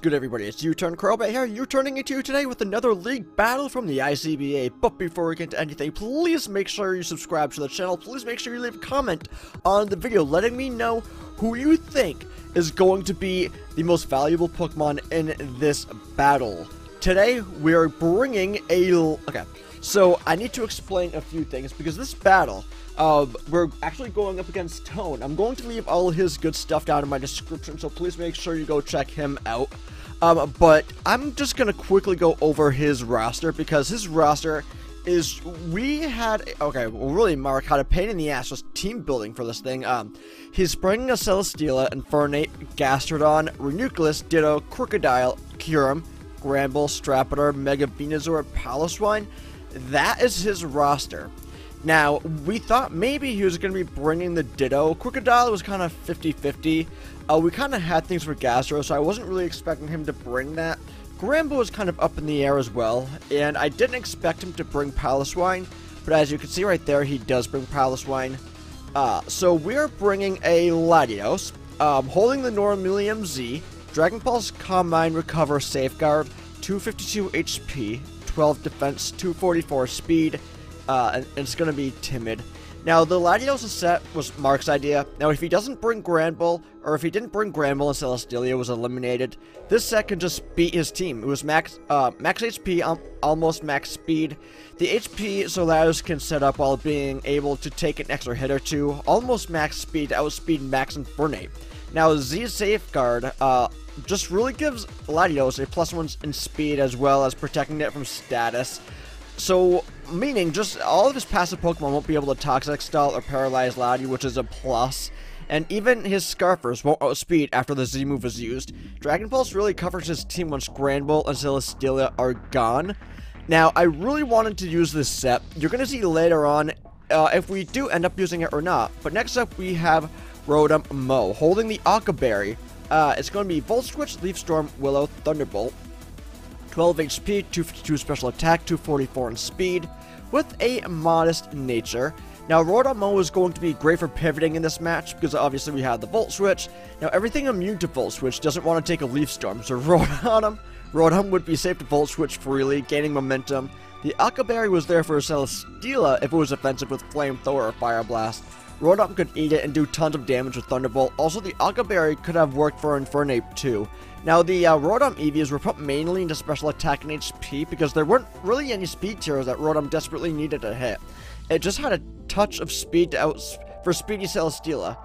good, everybody? It's UturnCrobat here, U-turning it to you today with another league battle from the ICBA. But before we get into anything, please make sure you subscribe to the channel. Please make sure you leave a comment on the video letting me know who you think is going to be the most valuable Pokemon in this battle. Today, we are bringing a... Okay, so I need to explain a few things because this battle... we're actually going up against Tone. I'm going to leave all his good stuff down in my description, so please make sure you go check him out. But I'm just gonna quickly go over his roster because his roster is really Mark had a pain in the ass just team building for this thing. He's bringing a Celesteela, Infernape, Gastrodon, Ranunculus, Ditto, Crocodile, Kyurem, Granbull, Straptor, Mega Venusaur, Paloswine. That is his roster. Now, we thought maybe he was going to be bringing the Ditto. Crocodile was kind of 50-50. We kind of had things for Gastro, so I wasn't really expecting him to bring that. Granbull was kind of up in the air as well, and I didn't expect him to bring Paloswine, but as you can see right there, he does bring Paloswine. So we're bringing a Latios, holding the Normalium Z, Dragon Pulse, Calm Mind, Recover, Safeguard, 252 HP, 12 Defense, 244 Speed, and it's going to be Timid. Now, the Latios set was Mark's idea. Now, if he doesn't bring Granbull, or if he didn't bring Granbull and Celesteela was eliminated, this set can just beat his team. It was max HP, almost max speed. The HP so Latios can set up while being able to take an extra hit or two. Almost max speed to outspeed Max Infernape. Now, Z's Safeguard just really gives Latios a +1 in speed as well as protecting it from status. So, meaning just all of his passive Pokemon won't be able to Toxic Stall or Paralyze Lati, which is a plus. And even his Scarfers won't outspeed after the Z move is used. Dragon Pulse really covers his team once Granbull and Celesteela are gone. Now, I really wanted to use this set. You're going to see later on if we do end up using it or not. But next up, we have Rotom Mo, holding the Aqua Berry. It's going to be Volt Switch, Leaf Storm, Willow, Thunderbolt. 12 HP, 252 special attack, 244 in speed, with a modest nature. Now, Rotom Mo is going to be great for pivoting in this match, because obviously we have the Volt Switch. Now, everything immune to Volt Switch doesn't want to take a Leaf Storm, so Rotom would be safe to Volt Switch freely, gaining momentum. The Aqua Berry was there for Celesteela if it was offensive with Flamethrower or Fire Blast. Rotom could eat it and do tons of damage with Thunderbolt. Also, the Aqua Berry could have worked for Infernape too. Now, the Rotom EVs were put mainly into special attack and HP because there weren't really any speed tiers that Rotom desperately needed to hit. It just had a touch of speed for Speedy Celesteela.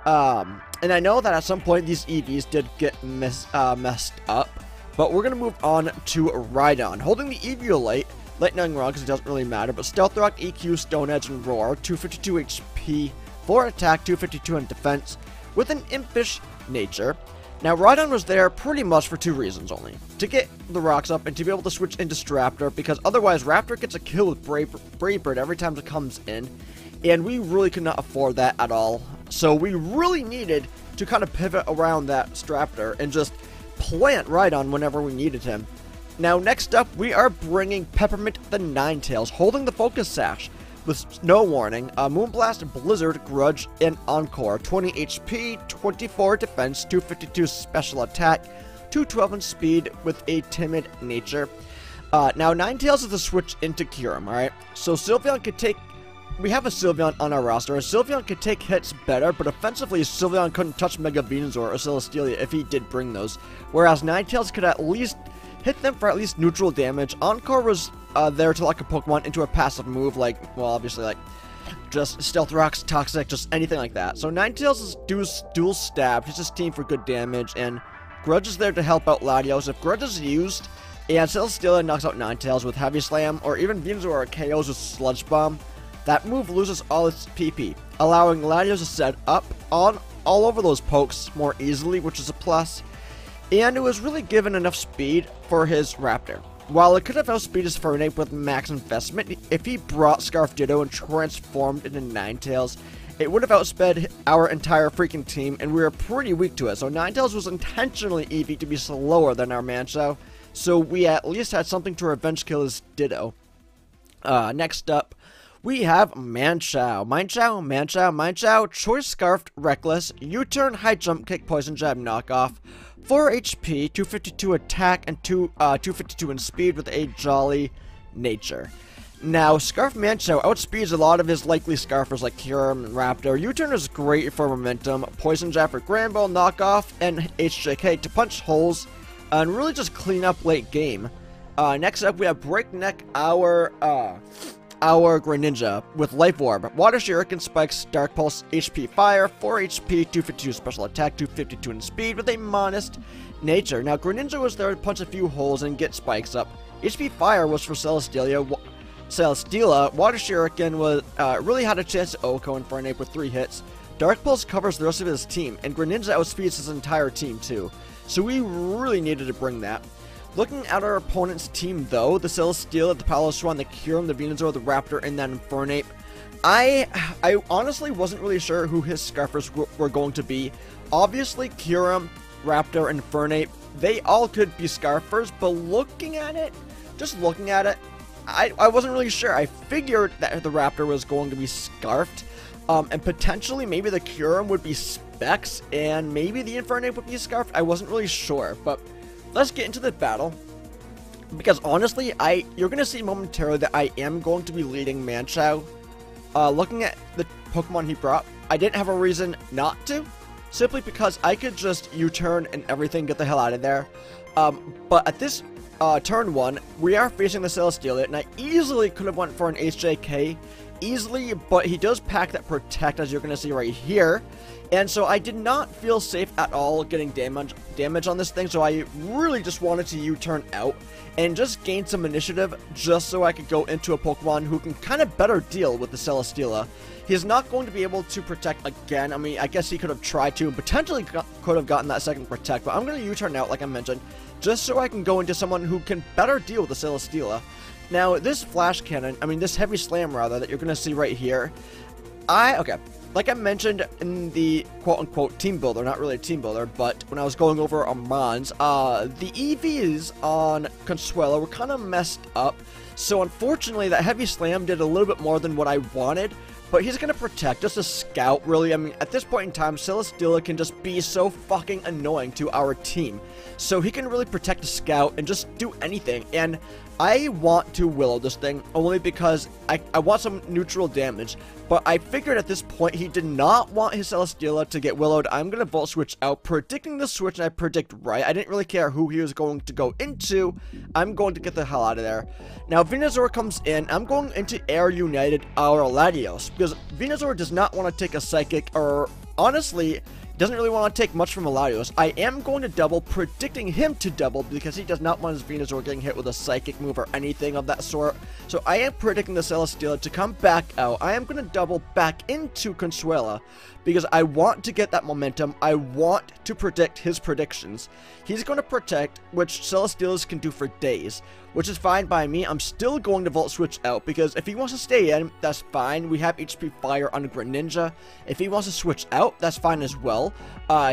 And I know that at some point these EVs did get messed up, but we're going to move on to Rhydon. Holding the Eviolite, Lightning Rod because it doesn't really matter, but Stealth Rock, EQ, Stone Edge, and Roar, 252 HP, 4 attack, 252 in defense, with an impish nature. Now, Rhydon was there pretty much for two reasons only. To get the rocks up and to be able to switch into Straptor, because otherwise Raptor gets a kill with Brave Bird every time it comes in, and we really could not afford that at all. So we really needed to kind of pivot around that Straptor and just plant Rhydon whenever we needed him. Now, next up, we are bringing Peppermint the Ninetales, holding the Focus Sash, with Snow Warning, Moonblast, Blizzard, Grudge, and Encore. 20 HP, 24 defense, 252 special attack, 212 in speed with a timid nature. Now, Ninetales is a switch into Kyurem, alright? So Sylveon could take... We have a Sylveon on our roster, and Sylveon could take hits better, but offensively, Sylveon couldn't touch Mega Venusaur or Celesteela if he did bring those. Whereas Ninetales could at least hit them for at least neutral damage. Encore was there to lock a Pokemon into a passive move, like, well, obviously, like, just Stealth Rocks, Toxic, just anything like that. So Ninetales is dual stab, hits his team for good damage, and Grudge is there to help out Latios. If Grudge is used, and Celesteela knocks out Ninetales with Heavy Slam, or even Venusaur KOs with Sludge Bomb, that move loses all its PP, allowing Latios to set up on all over those pokes more easily, which is a plus. And it was really given enough speed for his Raptor. While it could have outspeeded his Infernape with max investment, if he brought Scarf Ditto and transformed into Ninetales, it would have outsped our entire freaking team, and we were pretty weak to it. So Ninetales was intentionally EV to be slower than our Mancho, so we at least had something to revenge kill his Ditto. Next up, we have Manchow, Choice Scarfed, Reckless, U-turn, High Jump Kick, Poison Jab, Knockoff, 4 HP, 252 attack, and 252 in speed with a Jolly Nature. Now, Scarf Manchow outspeeds a lot of his likely Scarfers like Kyurem and Raptor. U-turn is great for momentum, Poison Jab for Granbull, Knockoff, and HJK to punch holes and really just clean up late game. Next up, we have Breakneck, our Greninja with Life Orb, Water Shuriken, Spikes, Dark Pulse, HP Fire, 4 HP, 252 special attack, 252 in speed with a modest nature. Now, Greninja was there to punch a few holes and get Spikes up. HP Fire was for Celesteela. Water Shuriken was really had a chance to OHKO Infernape with 3 hits. Dark Pulse covers the rest of his team, and Greninja outspeeds his entire team too. So we really needed to bring that. Looking at our opponent's team though, the Celesteela, the Paloswan, the Kyurem, the Venusaur, the Raptor, and that Infernape, I honestly wasn't really sure who his Scarfers were going to be. Obviously, Kyurem, Raptor, and Infernape, they all could be Scarfers, but just looking at it, I wasn't really sure. I figured that the Raptor was going to be Scarfed, and potentially maybe the Kyurem would be Specs, and maybe the Infernape would be Scarfed. I wasn't really sure, but let's get into the battle, because honestly, you're going to see momentarily that I am going to be leading Manchow. Looking at the Pokemon he brought, I didn't have a reason not to, simply because I could just U-turn and everything, get the hell out of there. But at this turn 1, we are facing the Celesteela, and I easily could have went for an HJK, easily, but he does pack that Protect, as you're going to see right here. And so I did not feel safe at all getting damage on this thing, so I really just wanted to U-turn out and just gain some initiative just so I could go into a Pokemon who can kind of better deal with the Celesteela. He's not going to be able to Protect again. I mean, I guess he could have tried to and potentially could have gotten that second Protect, but I'm going to U-turn out like I mentioned, just so I can go into someone who can better deal with the Celesteela. Now, this Flash Cannon, this Heavy Slam rather, that you're going to see right here, like I mentioned in the quote-unquote team builder, not really a team builder, but when I was going over on Mons, the EVs on Consuelo were kind of messed up, so unfortunately that Heavy Slam did a little bit more than what I wanted, but he's going to Protect, just a Scout, really. At this point in time, Celesteela can just be so fucking annoying to our team, so he can really Protect a Scout and just do anything, and I want to Willow this thing only because I want some neutral damage, but I figured at this point he did not want his Celesteela to get Willowed. I'm going to Volt Switch out, predicting the switch, and I predict right. I didn't really care who he was going to go into. I'm going to get the hell out of there. Now, Venusaur comes in. I'm going into Air United our Latios, because Venusaur does not want to take a Psychic, or honestly, doesn't really want to take much from Latios. I am going to double, predicting him to double, because he does not want his Venusaur getting hit with a Psychic move or anything of that sort. So I am predicting the Celesteela to come back out. I am going to double back into Consuela, because I want to get that momentum. I want to predict his predictions. He's going to Protect, which Celesteelas can do for days, which is fine by me. I'm still going to Volt Switch out, because if he wants to stay in, that's fine. We have HP Fire on Greninja. If he wants to switch out, that's fine as well.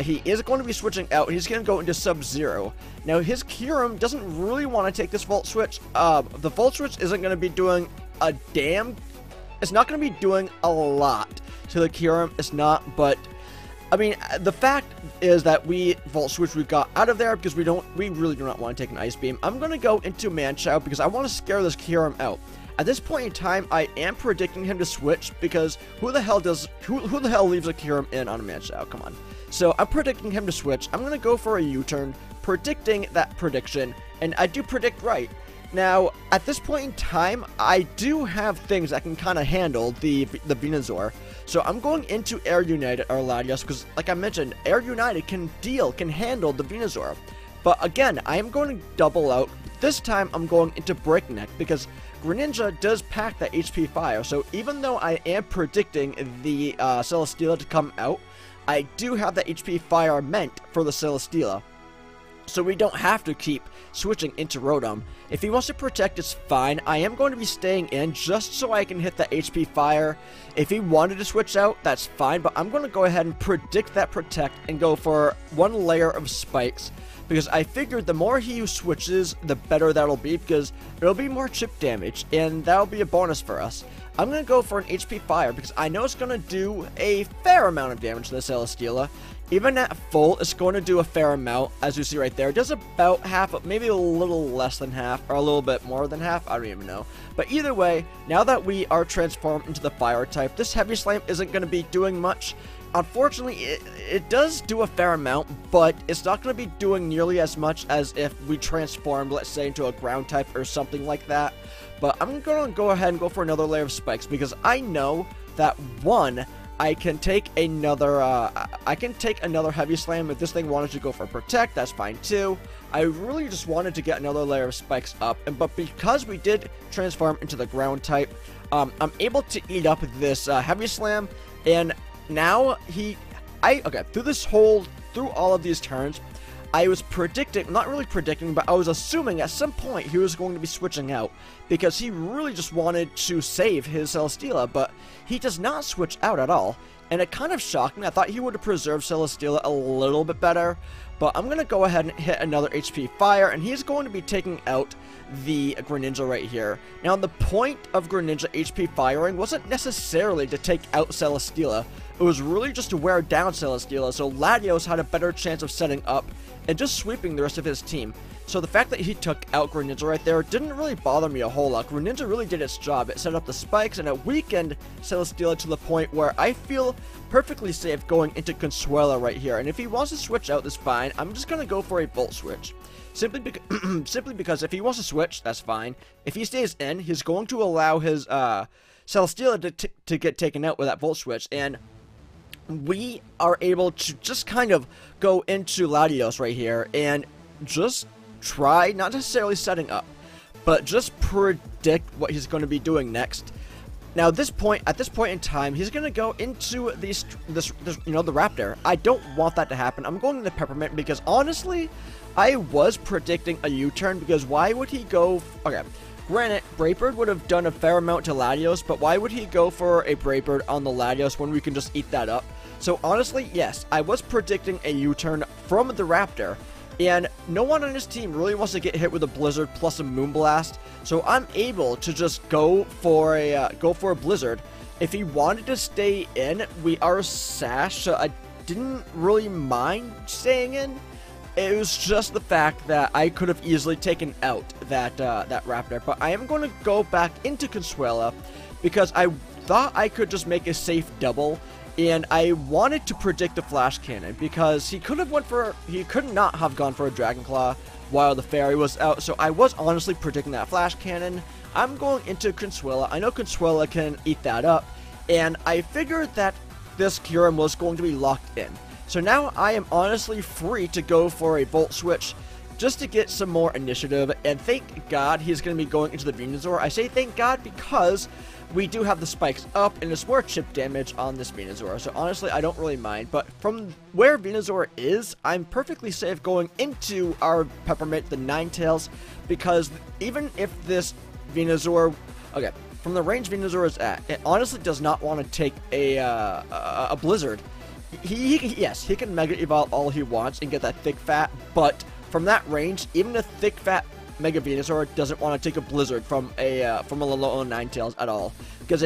He is going to be switching out. He's going to go into Sub-Zero. Now, his Kyurem doesn't really want to take this Volt Switch. The Volt Switch isn't going to be doing a damn... It's not going to be doing a lot to the Kyurem. It's not, but... the fact is that we Volt Switch, we got out of there because we really do not want to take an Ice Beam. I'm going to go into Manchow because I want to scare this Kyurem out. At this point in time, I am predicting him to switch, because who the hell leaves a Kyurem in on a Manchow? Come on. So I'm predicting him to switch. I'm going to go for a U-turn, predicting that prediction, and I do predict right. Now, at this point in time, I do have things that can kind of handle the Venusaur. So I'm going into Air United or Latios, because like I mentioned, Air United can handle the Venusaur. But again, I am going to double out. This time I'm going into Breakneck, because Greninja does pack that HP Fire. So even though I am predicting the Celesteela to come out, I do have that HP Fire meant for the Celesteela. So we don't have to keep switching into Rotom. If he wants to Protect, it's fine. I am going to be staying in just so I can hit that HP Fire. If he wanted to switch out, that's fine, but I'm going to go ahead and predict that Protect and go for one layer of Spikes, because I figured the more he switches, the better that'll be, because it'll be more chip damage, and that'll be a bonus for us. I'm going to go for an HP Fire because I know it's going to do a fair amount of damage to the Celesteela. Even at full, it's going to do a fair amount, as you see right there. It does about half, maybe a little less than half, or a little bit more than half, I don't even know. But either way, now that we are transformed into the Fire type, this Heavy Slam isn't going to be doing much. Unfortunately, it does do a fair amount, but it's not going to be doing nearly as much as if we transformed, let's say, into a Ground type or something like that. But I'm going to go ahead and go for another layer of spikes, because I know that, one, I can take another Heavy Slam. If this thing wanted to go for Protect, that's fine too. I really just wanted to get another layer of spikes up, but because we did transform into the Ground type, I'm able to eat up this Heavy Slam, and now through all of these turns, I was predicting, not really predicting, but I was assuming at some point he was going to be switching out, because he really just wanted to save his Celesteela, but he does not switch out at all, and it kind of shocked me. I thought he would have preserved Celesteela a little bit better, but I'm going to go ahead and hit another HP Fire, and he's going to be taking out the Greninja right here. Now, the point of Greninja HP Firing wasn't necessarily to take out Celesteela. It was really just to wear down Celesteela, so Latios had a better chance of setting up and just sweeping the rest of his team. So the fact that he took out Greninja right there didn't really bother me a whole lot. Greninja really did its job. It set up the spikes, and it weakened Celesteela to the point where I feel perfectly safe going into Consuela right here. And if he wants to switch out, that's fine. I'm just going to go for a Volt Switch. Simply because if he wants to switch, that's fine. If he stays in, he's going to allow his Celesteela to get taken out with that Volt Switch, and we are able to just kind of go into Latios right here and just try, not necessarily setting up, but just predict what he's going to be doing next. Now, at this point in time, he's going to go into this, the Raptor. I don't want that to happen. I'm going into Peppermint because, honestly, I was predicting a U-turn, because why would he go... Okay, granted, Brave Bird would have done a fair amount to Latios, but why would he go for a Brave Bird on the Latios when we can just eat that up? So, honestly, yes, I was predicting a U-turn from the Raptor, and no one on his team really wants to get hit with a Blizzard plus a Moonblast, so I'm able to just go for a Blizzard. If he wanted to stay in, we are Sash, so I didn't really mind staying in. It was just the fact that I could have easily taken out that Raptor, but I am going to go back into Consuela because I thought I could just make a safe double, and I wanted to predict a Flash Cannon because he could not have gone for a Dragon Claw while the Fairy was out, so I was honestly predicting that Flash Cannon. I'm going into Consuela. I know Consuela can eat that up, and I figured that this Kyurem was going to be locked in. So now I am honestly free to go for a Volt Switch just to get some more initiative, and thank God he's going to be going into the Venusaur. I say thank God because we do have the spikes up, and it's more chip damage on this Venusaur, so honestly I don't really mind. But from where Venusaur is, I'm perfectly safe going into our Peppermint, the Ninetales, because even if this Venusaur... Okay, from the range Venusaur is at, it honestly does not want to take a Blizzard. Yes, he can Mega Evolve all he wants and get that thick fat, but from that range, even a thick fat Mega Venusaur doesn't want to take a Blizzard from a Alolan Ninetales at all. Because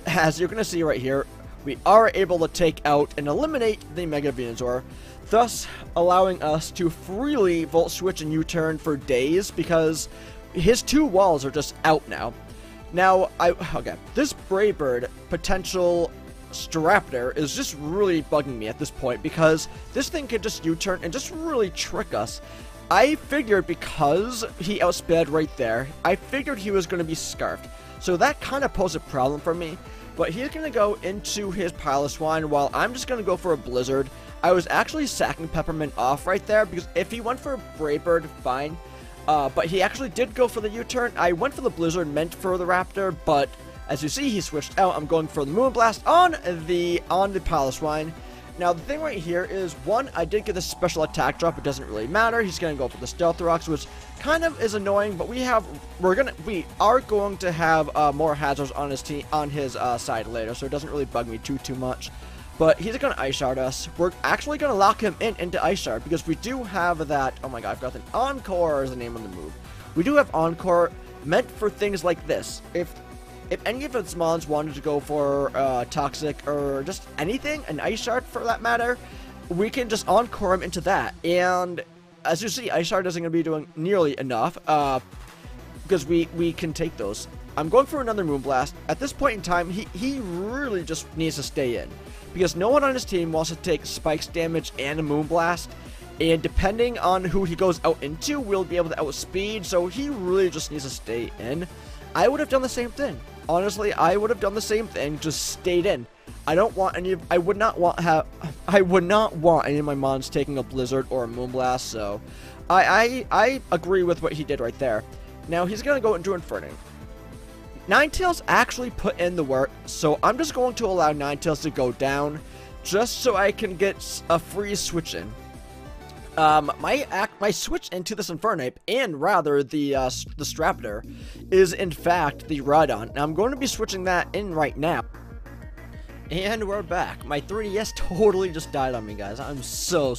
as you're going to see right here, we are able to take out and eliminate the Mega Venusaur, thus allowing us to freely Volt Switch and U-turn for days because his two walls are just out now. Now, this Brave Bird potential Staraptor is just really bugging me at this point because this thing could just U-turn and just really trick us. I figured because he outsped right there, I figured he was going to be Scarfed. So that kind of posed a problem for me. But he's going to go into his Piloswine while I'm just going to go for a Blizzard. I was actually sacking Peppermint off right there because if he went for a Brave Bird, fine. But he actually did go for the U-turn. I went for the Blizzard meant for the Raptor, but as you see, he switched out. I'm going for the Moonblast on the Piloswine. Now, the thing right here is, one, I did get the special attack drop. It doesn't really matter. He's going to go for the Stealth Rocks, which kind of is annoying, but we are going to have more hazards on his team, on his side later, so it doesn't really bug me too much. But he's going to Ice Shard us. We're actually going to lock him into Ice Shard because we do have that. Oh my god, I've got an Encore as the name of the move. We do have Encore meant for things like this. If if any of its mons wanted to go for Toxic or just anything, an Ice Shard for that matter, we can just encore him into that. And as you see, Ice Shard isn't going to be doing nearly enough because we can take those. I'm going for another Moonblast. At this point in time, he really just needs to stay in because no one on his team wants to take Spikes damage and a Moonblast. And depending on who he goes out into, we'll be able to outspeed, so he really just needs to stay in. I would have done the same thing. Honestly, I would have done the same thing, just stayed in. I would not want any of my mons taking a Blizzard or a Moonblast, so I agree with what he did right there. Now he's gonna go into Inferno. Ninetales actually put in the work, so I'm just going to allow Ninetales to go down, just so I can get a free switch in. My switch into this Infernape, and rather the Straptor, is in fact the Rhydon. Now I'm going to be switching that in right now. And we're back. My 3DS totally just died on me, guys. I'm so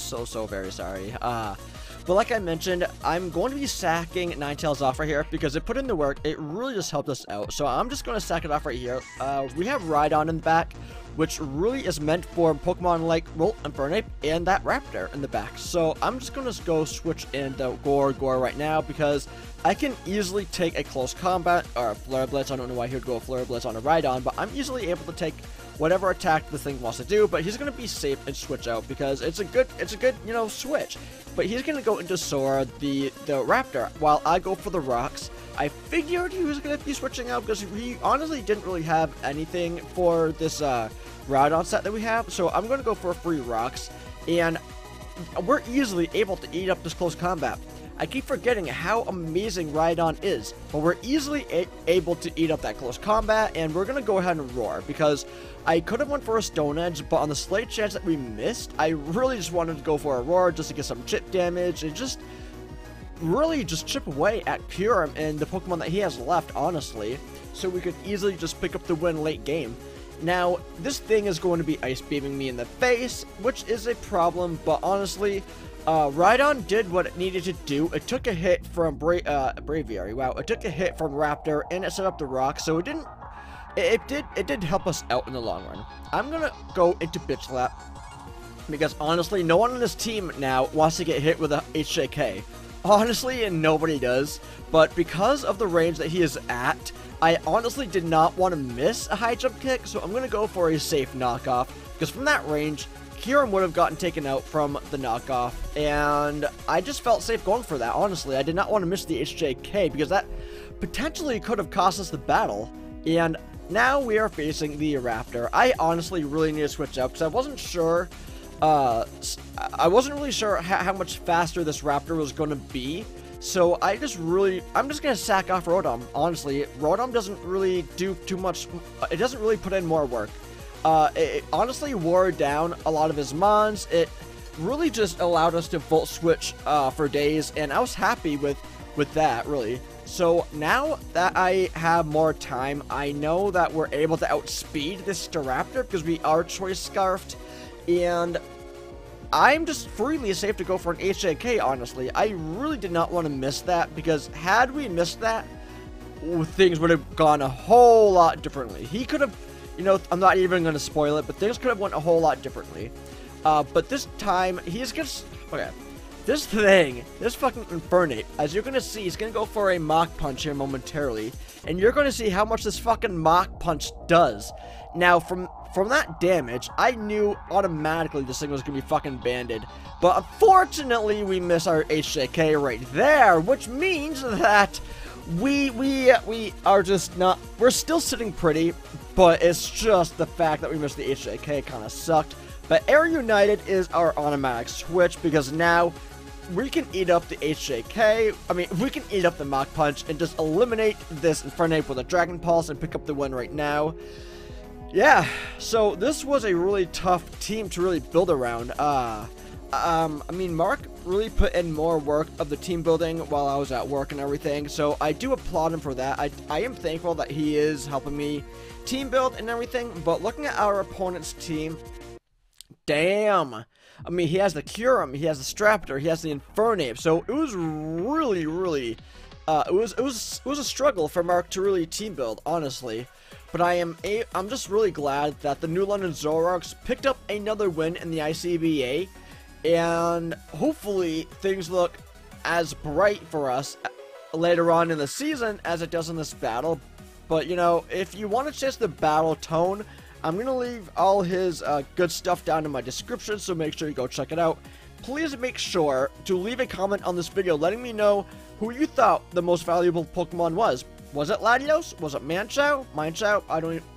very sorry. But like I mentioned, I'm going to be sacking Ninetales off right here because it put in the work. It really just helped us out. So I'm just going to sack it off right here. We have Rhydon in the back, which really is meant for Pokemon like Molt, Infernape, and that Raptor in the back. So I'm just going to go switch in the Gore right now because I can easily take a close combat or a Flare Blitz. I don't know why he would go Flare Blitz on a Rhydon, but I'm easily able to take whatever attack the thing wants to do, but he's going to be safe and switch out because it's a good, you know, switch. But he's going to go into Sora, the Raptor, while I go for the Rocks. I figured he was going to be switching out because he honestly didn't really have anything for this Rhydon set that we have, so I'm going to go for free Rocks, and we're easily able to eat up this close combat. I keep forgetting how amazing Rhydon is, but we're easily able to eat up that close combat, and we're going to go ahead and roar, because I could have went for a Stone Edge, but on the slight chance that we missed, I really just wanted to go for a roar just to get some chip damage, and just really just chip away at Purim and the Pokemon that he has left, honestly, so we could easily just pick up the win late game. Now, this thing is going to be Ice Beaming me in the face, which is a problem, but honestly, Rhydon did what it needed to do. It took a hit from Braviary. Wow, it took a hit from Raptor, and it set up the rock, so it did help us out in the long run. I'm gonna go into Bitch Slap, because honestly, no one on this team now wants to get hit with a HJK. Honestly, and nobody does, but because of the range that he is at, I honestly did not want to miss a high jump kick, so I'm going to go for a safe knockoff, because from that range, Kieran would have gotten taken out from the knockoff, and I just felt safe going for that, honestly. I did not want to miss the HJK, because that potentially could have cost us the battle, and now we are facing the Raptor. I honestly really need to switch out, because I wasn't sure, really sure how much faster this Raptor was going to be. So I'm just going to sack off Rotom, honestly. Rotom doesn't really do too much, it doesn't really put in more work. It honestly wore down a lot of his mons. It really just allowed us to Volt Switch for days, and I was happy with that, really. So now that I have more time, I know that we're able to outspeed this Staraptor because we are Choice Scarfed, and I'm just freely safe to go for an HJK, honestly. I really did not want to miss that, because had we missed that, things would have gone a whole lot differently. He could have, you know, I'm not even going to spoil it, but things could have went a whole lot differently. But this time, he's just, okay, this fucking Infernape, as you're going to see, he's going to go for a Mach Punch here momentarily, and you're going to see how much this fucking Mach Punch does. Now, from that damage, I knew automatically this thing was going to be fucking banded. But unfortunately, we miss our HJK right there, which means that we are just not, we're still sitting pretty, but it's just the fact that we missed the HJK kind of sucked. But Air United is our automatic switch, because now we can eat up the HJK, we can eat up the Mach Punch and just eliminate this Infernape with a Dragon Pulse and pick up the win right now. Yeah, so this was a really tough team to really build around. Mark really put in more work of the team building while I was at work and everything, so I do applaud him for that. I am thankful that he is helping me team build and everything, but looking at our opponent's team, damn. He has the Kyurem, he has the Straptor, he has the Infernape, so it was really, it was a struggle for Mark to really team build, honestly. But I'm just really glad that the New London Zoroarks picked up another win in the ICBA, and hopefully things look as bright for us later on in the season as it does in this battle. But you know, if you want to chase the battle tone, I'm gonna leave all his good stuff down in my description, so make sure you go check it out. Please make sure to leave a comment on this video letting me know who you thought the most valuable Pokemon was. Was it Latios? Was it Manchow? Minechow? I don't even...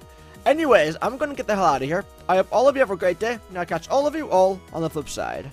Anyways, I'm gonna get the hell out of here. I hope all of you have a great day, and I'll catch all of you all on the flip side.